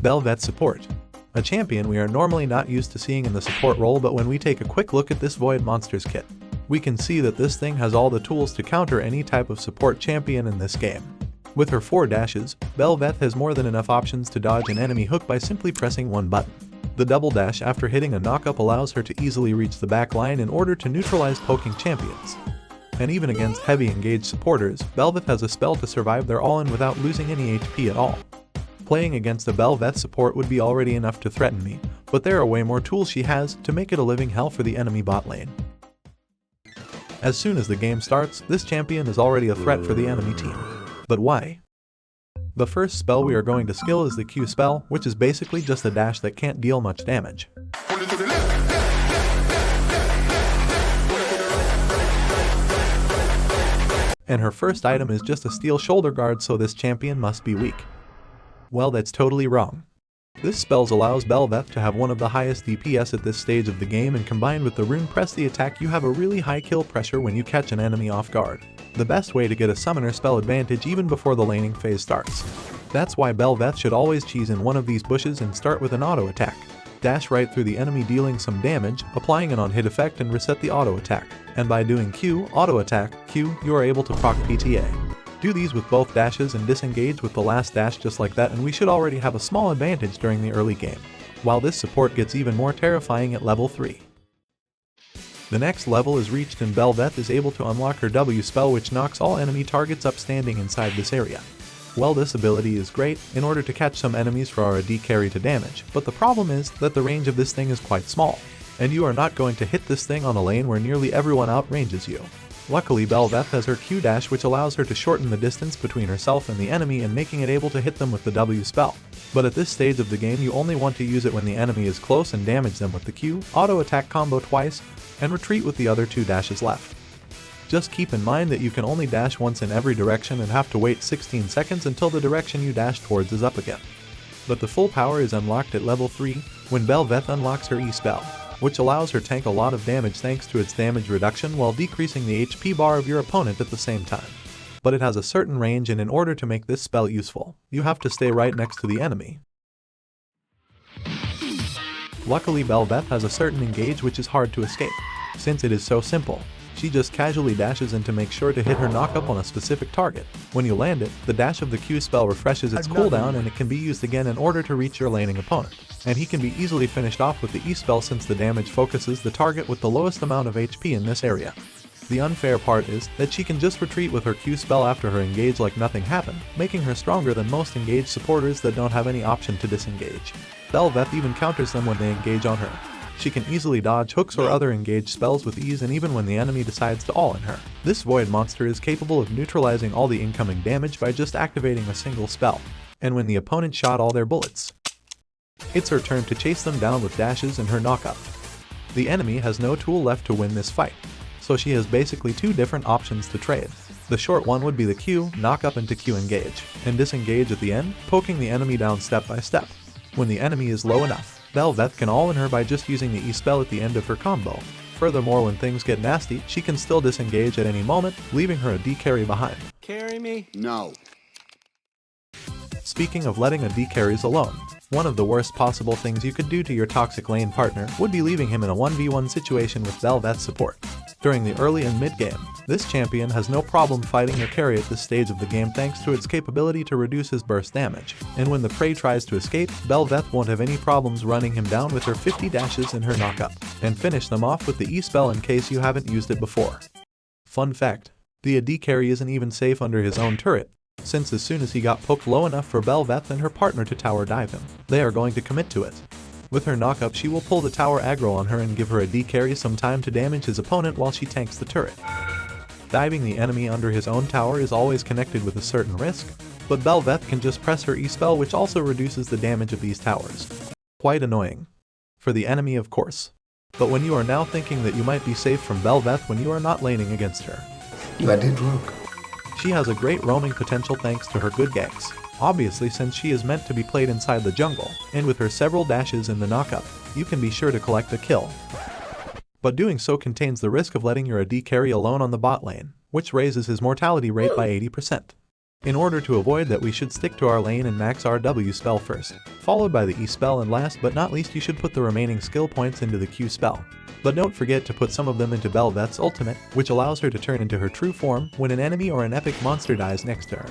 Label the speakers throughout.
Speaker 1: Bel'Veth Support. A champion we are normally not used to seeing in the support role, but when we take a quick look at this Void Monsters kit, we can see that this thing has all the tools to counter any type of support champion in this game. With her 4 dashes, Bel'Veth has more than enough options to dodge an enemy hook by simply pressing one button. The double dash after hitting a knockup allows her to easily reach the back line in order to neutralize poking champions. And even against heavy engaged supporters, Bel'Veth has a spell to survive their all-in without losing any HP at all. Playing against a Bel'Veth support would be already enough to threaten me, but there are way more tools she has to make it a living hell for the enemy bot lane. As soon as the game starts, this champion is already a threat for the enemy team. But why? The first spell we are going to skill is the Q spell, which is basically just a dash that can't deal much damage. And her first item is just a steel shoulder guard, so this champion must be weak. Well, that's totally wrong. This spell allows Bel'Veth to have one of the highest DPS at this stage of the game, and combined with the rune press the attack, you have a really high kill pressure when you catch an enemy off guard. The best way to get a summoner spell advantage even before the laning phase starts. That's why Bel'Veth should always cheese in one of these bushes and start with an auto attack. Dash right through the enemy, dealing some damage, applying an on-hit effect and reset the auto attack. And by doing Q, auto attack, Q, you are able to proc PTA. Do these with both dashes and disengage with the last dash just like that, and we should already have a small advantage during the early game. While this support gets even more terrifying at level 3. The next level is reached and Bel'Veth is able to unlock her W spell, which knocks all enemy targets up standing inside this area. Well, this ability is great in order to catch some enemies for our AD carry to damage, but the problem is that the range of this thing is quite small, and you are not going to hit this thing on a lane where nearly everyone outranges you. Luckily, Bel'Veth has her Q dash, which allows her to shorten the distance between herself and the enemy and making it able to hit them with the W spell. But at this stage of the game, you only want to use it when the enemy is close and damage them with the Q, auto attack combo twice, and retreat with the other 2 dashes left. Just keep in mind that you can only dash once in every direction and have to wait 16 seconds until the direction you dash towards is up again. But the full power is unlocked at level 3 when Bel'Veth unlocks her E spell, which allows her tank a lot of damage thanks to its damage reduction while decreasing the HP bar of your opponent at the same time. But it has a certain range, and in order to make this spell useful, you have to stay right next to the enemy. Luckily, Bel'Veth has a certain engage which is hard to escape. Since it is so simple, she just casually dashes in to make sure to hit her knockup on a specific target. When you land it, the dash of the Q spell refreshes its cooldown and it can be used again in order to reach your laning opponent. And he can be easily finished off with the E spell since the damage focuses the target with the lowest amount of HP in this area. The unfair part is that she can just retreat with her Q spell after her engage like nothing happened, making her stronger than most engaged supporters that don't have any option to disengage. Bel'Veth even counters them when they engage on her. She can easily dodge hooks or other engaged spells with ease, and even when the enemy decides to all in her. This Void monster is capable of neutralizing all the incoming damage by just activating a single spell, and when the opponent shot all their bullets, it's her turn to chase them down with dashes and her knockup. The enemy has no tool left to win this fight, so she has basically 2 different options to trade. The short one would be the Q, knockup into Q engage, and disengage at the end, poking the enemy down step by step. When the enemy is low enough, Bel'Veth can all in her by just using the E spell at the end of her combo. Furthermore, when things get nasty, she can still disengage at any moment, leaving her a D carry behind.
Speaker 2: Carry me?
Speaker 3: No.
Speaker 1: Speaking of letting a D carries alone, one of the worst possible things you could do to your toxic lane partner would be leaving him in a 1v1 situation with Bel'Veth Support. During the early and mid game, this champion has no problem fighting your carry at this stage of the game thanks to its capability to reduce his burst damage. And when the prey tries to escape, Bel'Veth won't have any problems running him down with her 50 dashes and her knockup, and finish them off with the E spell in case you haven't used it before. Fun fact, the AD carry isn't even safe under his own turret, since as soon as he got poked low enough for Bel'Veth and her partner to tower dive him, they are going to commit to it. With her knockup, she will pull the tower aggro on her and give her a D carry some time to damage his opponent while she tanks the turret. Diving the enemy under his own tower is always connected with a certain risk, but Bel'Veth can just press her E spell, which also reduces the damage of these towers. Quite annoying. For the enemy, of course. But when you are now thinking that you might be safe from Bel'Veth when you are not laning against her,
Speaker 3: Let it work.
Speaker 1: she has a great roaming potential thanks to her good ganks. Obviously, since she is meant to be played inside the jungle, and with her several dashes in the knockup, you can be sure to collect a kill. But doing so contains the risk of letting your AD carry alone on the bot lane, which raises his mortality rate by 80%. In order to avoid that, we should stick to our lane and max our W spell first, followed by the E spell, and last but not least you should put the remaining skill points into the Q spell. But don't forget to put some of them into Bel'Veth's ultimate, which allows her to turn into her true form when an enemy or an epic monster dies next to her.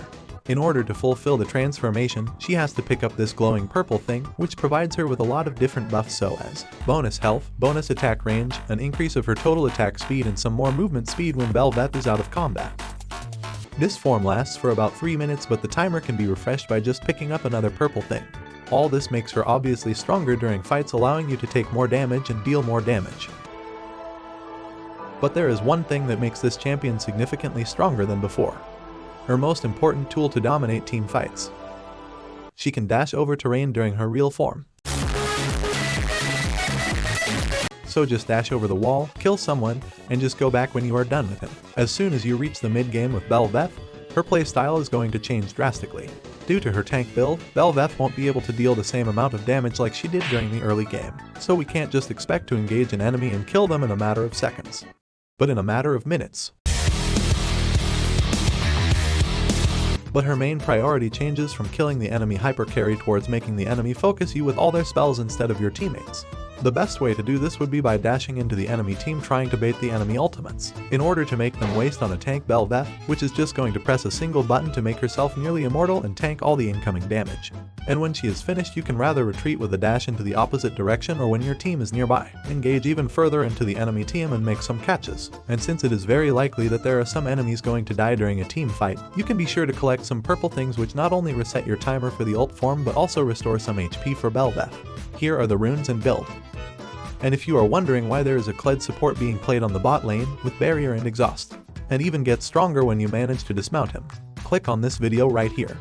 Speaker 1: In order to fulfill the transformation, she has to pick up this glowing purple thing, which provides her with a lot of different buffs, so as bonus health, bonus attack range, an increase of her total attack speed, and some more movement speed when Bel'Veth is out of combat. This form lasts for about 3 minutes, but the timer can be refreshed by just picking up another purple thing. All this makes her obviously stronger during fights, allowing you to take more damage and deal more damage. But there is one thing that makes this champion significantly stronger than before. Her most important tool to dominate team fights. She can dash over terrain during her real form. So just dash over the wall, kill someone, and just go back when you are done with him. As soon as you reach the mid-game with Bel'Veth, her playstyle is going to change drastically. Due to her tank build, Bel'Veth won't be able to deal the same amount of damage like she did during the early game, so we can't just expect to engage an enemy and kill them in a matter of seconds, but in a matter of minutes. But her main priority changes from killing the enemy hypercarry towards making the enemy focus you with all their spells instead of your teammates. The best way to do this would be by dashing into the enemy team trying to bait the enemy ultimates, in order to make them waste on a tank Bel'Veth, which is just going to press a single button to make herself nearly immortal and tank all the incoming damage. And when she is finished, you can rather retreat with a dash into the opposite direction, or when your team is nearby, engage even further into the enemy team and make some catches. And since it is very likely that there are some enemies going to die during a team fight, you can be sure to collect some purple things which not only reset your timer for the ult form but also restore some HP for Bel'Veth. Here are the runes and build. And if you are wondering why there is a Kled support being played on the bot lane with barrier and exhaust, and even gets stronger when you manage to dismount him, click on this video right here.